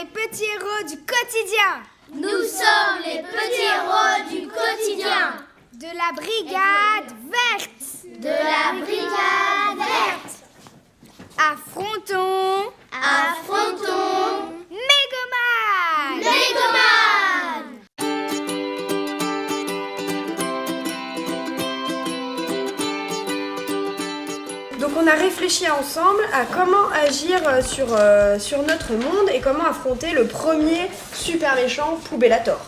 les petits héros du quotidien. Nous sommes les petits héros du quotidien. De la brigade verte. De la brigade verte. Affrontons Mégoman. Donc on a réfléchi ensemble à comment agir sur notre monde et comment affronter le premier super méchant Poubélator.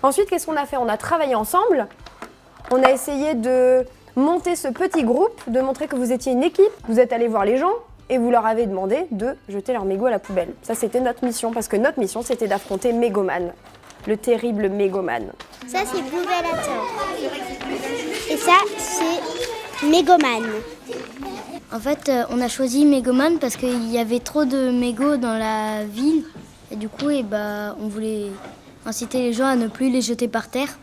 Ensuite, qu'est-ce qu'on a fait? On a travaillé ensemble, on a essayé de monter ce petit groupe, de montrer que vous étiez une équipe. Vous êtes allés voir les gens et vous leur avez demandé de jeter leurs mégots à la poubelle. Ça, c'était notre mission, parce que notre mission, c'était d'affronter Mégoman, le terrible Mégoman. Ça, c'est Poubélator. Et ça, c'est Mégoman. En fait, on a choisi Mégoman parce qu'il y avait trop de mégots dans la ville. Et du coup, on voulait inciter les gens à ne plus les jeter par terre.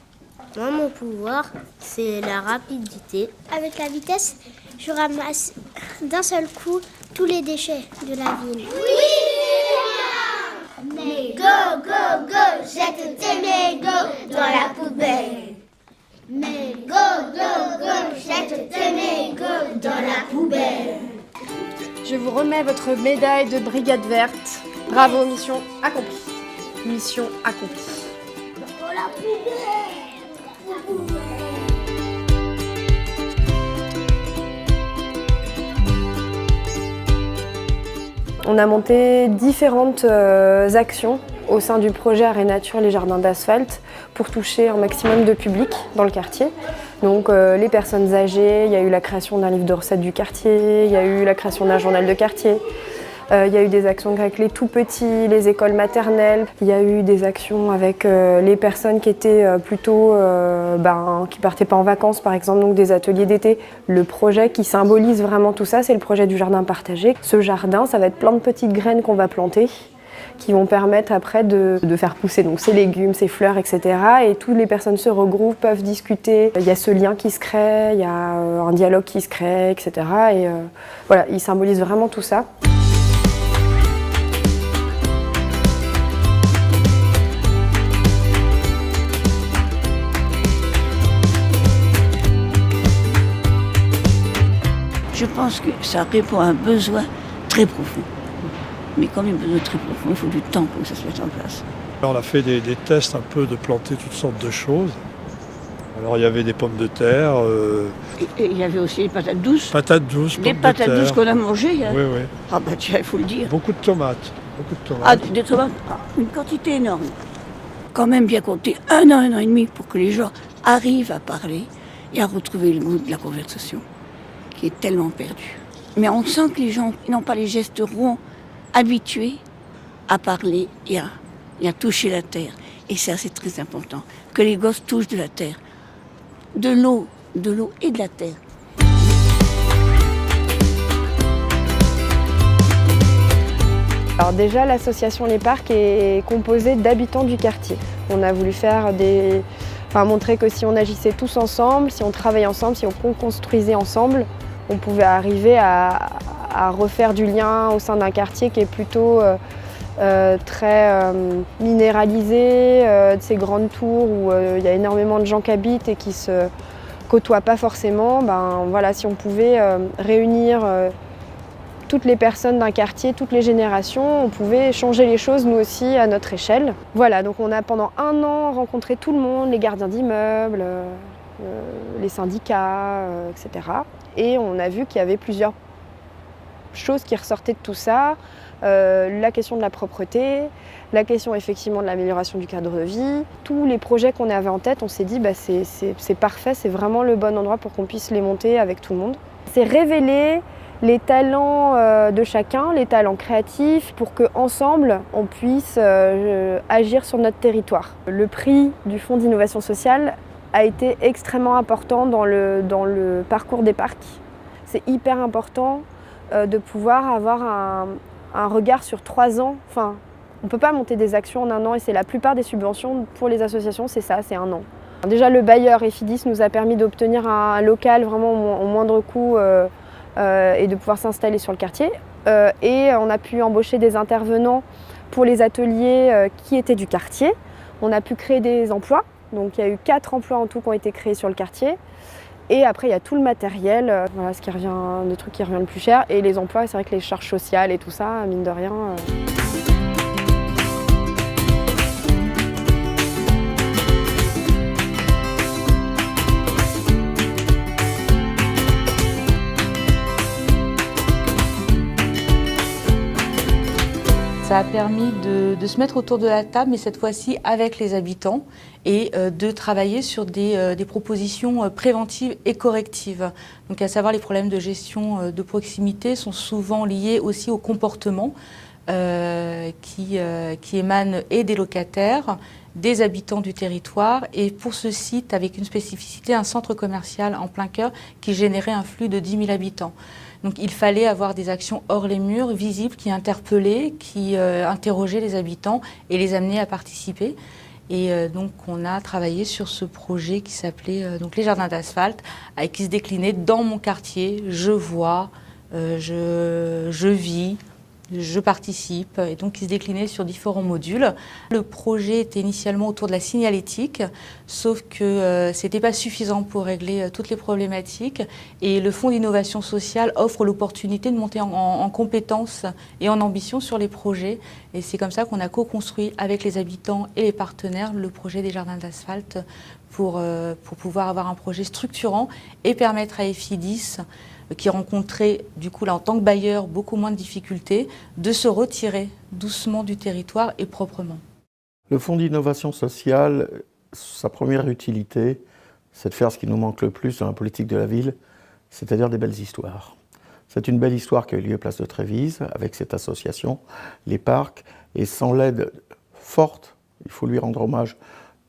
Moi, mon pouvoir, c'est la rapidité. Avec la vitesse, je ramasse d'un seul coup tous les déchets de la ville. Oui, mais go, go, go, jette tes mégots dans la poubelle. Mais go, go, go, jette tes mégots dans la poubelle. Je vous remets votre médaille de brigade verte. Bravo, mission accomplie. Mission accomplie. Dans la poubelle. On a monté différentes actions au sein du projet Arrêt Nature les Jardins d'Asphalte pour toucher un maximum de public dans le quartier. Donc les personnes âgées, il y a eu la création d'un livre de recettes du quartier, il y a eu la création d'un journal de quartier, il y a eu des actions avec les tout petits, les écoles maternelles, il y a eu des actions avec les personnes qui étaient plutôt, qui partaient pas en vacances par exemple, donc des ateliers d'été. Le projet qui symbolise vraiment tout ça, c'est le projet du jardin partagé. Ce jardin, ça va être plein de petites graines qu'on va planter, qui vont permettre après de faire pousser donc ces légumes, ces fleurs, etc. Et toutes les personnes se regroupent, peuvent discuter. Il y a ce lien qui se crée, il y a un dialogue qui se crée, etc. Et voilà, il symbolise vraiment tout ça. Je pense que ça répond à un besoin très profond. Mais comme un besoin très profond, il faut du temps pour que ça se mette en place. On a fait des tests un peu de planter toutes sortes de choses. Alors il y avait des pommes de terre. Et il y avait aussi les patates douces. Patates douces, les patates douces qu'on a mangées. Hein. Oui, oui. Ah bah tiens, il faut le dire. Beaucoup de tomates. Ah, des tomates, une quantité énorme. Quand même bien compter 1 an, 1 an et demi pour que les gens arrivent à parler et à retrouver le goût de la conversation, qui est tellement perdu. Mais on sent que les gens n'ont pas les gestes ronds habitués à parler et à toucher la terre. Et ça, c'est très important, que les gosses touchent de la terre, de l'eau et de la terre. Alors déjà, l'association Les Parcs est composée d'habitants du quartier. On a voulu faire montrer que si on agissait tous ensemble, si on travaillait ensemble, si on construisait ensemble, on pouvait arriver à refaire du lien au sein d'un quartier qui est plutôt très minéralisé, de ces grandes tours où il y a énormément de gens qui habitent et qui se côtoient pas forcément. Si on pouvait réunir toutes les personnes d'un quartier, toutes les générations, on pouvait changer les choses nous aussi à notre échelle. Voilà, donc on a pendant 1 an rencontré tout le monde, les gardiens d'immeubles, les syndicats, etc. Et on a vu qu'il y avait plusieurs choses qui ressortaient de tout ça. La question de la propreté, la question effectivement de l'amélioration du cadre de vie. Tous les projets qu'on avait en tête, on s'est dit c'est parfait, c'est vraiment le bon endroit pour qu'on puisse les monter avec tout le monde. C'est révéler les talents de chacun, les talents créatifs, pour qu'ensemble on puisse agir sur notre territoire. Le prix du Fonds d'innovation sociale a été extrêmement important dans le parcours des parcs. C'est hyper important de pouvoir avoir un regard sur 3 ans. Enfin, on ne peut pas monter des actions en 1 an et c'est la plupart des subventions pour les associations, c'est ça, c'est 1 an. Déjà le bailleur Efidis nous a permis d'obtenir un local vraiment au moindre coût et de pouvoir s'installer sur le quartier. Et on a pu embaucher des intervenants pour les ateliers qui étaient du quartier. On a pu créer des emplois, donc il y a eu 4 emplois en tout qui ont été créés sur le quartier. Et après, il y a tout le matériel, voilà, ce qui revient, des trucs qui reviennent le plus cher. Et les emplois, c'est vrai que les charges sociales et tout ça, mine de rien. Ça a permis de se mettre autour de la table, mais cette fois-ci avec les habitants, et de travailler sur des propositions préventives et correctives. Donc à savoir les problèmes de gestion de proximité sont souvent liés aussi au comportement qui émanent et des locataires, des habitants du territoire, et pour ce site, avec une spécificité, un centre commercial en plein cœur qui générait un flux de 10 000 habitants. Donc il fallait avoir des actions hors les murs, visibles, qui interpellaient, qui interrogeaient les habitants et les amenaient à participer. Et donc on a travaillé sur ce projet qui s'appelait donc les jardins d'asphalte, qui se déclinait dans mon quartier. Je vois, je vis, je participe, et donc qui se déclinait sur différents modules. Le projet était initialement autour de la signalétique, sauf que ce n'était pas suffisant pour régler toutes les problématiques, et le Fonds d'innovation sociale offre l'opportunité de monter en compétences et en ambition sur les projets, et c'est comme ça qu'on a co-construit avec les habitants et les partenaires le projet des jardins d'asphalte pour pouvoir avoir un projet structurant et permettre à EFIDIS, qui rencontrait du coup là en tant que bailleur beaucoup moins de difficultés, de se retirer doucement du territoire et proprement. Le Fonds d'innovation sociale, sa première utilité, c'est de faire ce qui nous manque le plus dans la politique de la ville, c'est-à-dire des belles histoires. C'est une belle histoire qui a eu lieu place de Trévise avec cette association, les parcs, et sans l'aide forte, il faut lui rendre hommage,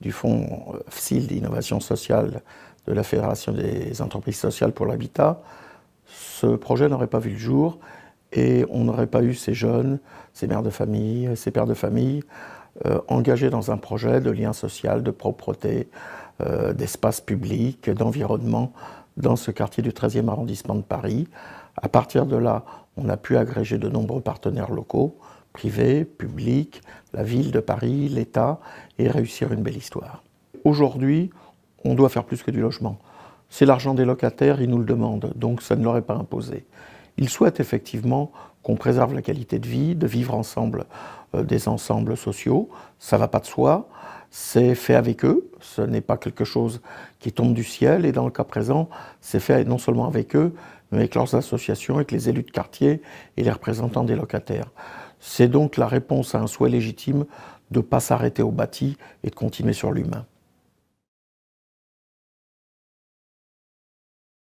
du Fonds FSIL d'innovation sociale de la Fédération des entreprises sociales pour l'habitat, ce projet n'aurait pas vu le jour et on n'aurait pas eu ces jeunes, ces mères de famille, ces pères de famille engagés dans un projet de lien social, de propreté, d'espace public, d'environnement dans ce quartier du 13e arrondissement de Paris. À partir de là, on a pu agréger de nombreux partenaires locaux, privés, publics, la ville de Paris, l'État, et réussir une belle histoire. Aujourd'hui, on doit faire plus que du logement. C'est l'argent des locataires, ils nous le demandent, donc ça ne leur est pas imposé. Ils souhaitent effectivement qu'on préserve la qualité de vie, de vivre ensemble des ensembles sociaux. Ça ne va pas de soi, c'est fait avec eux, ce n'est pas quelque chose qui tombe du ciel, et dans le cas présent, c'est fait non seulement avec eux, mais avec leurs associations, avec les élus de quartier et les représentants des locataires. C'est donc la réponse à un souhait légitime de ne pas s'arrêter au bâti et de continuer sur l'humain.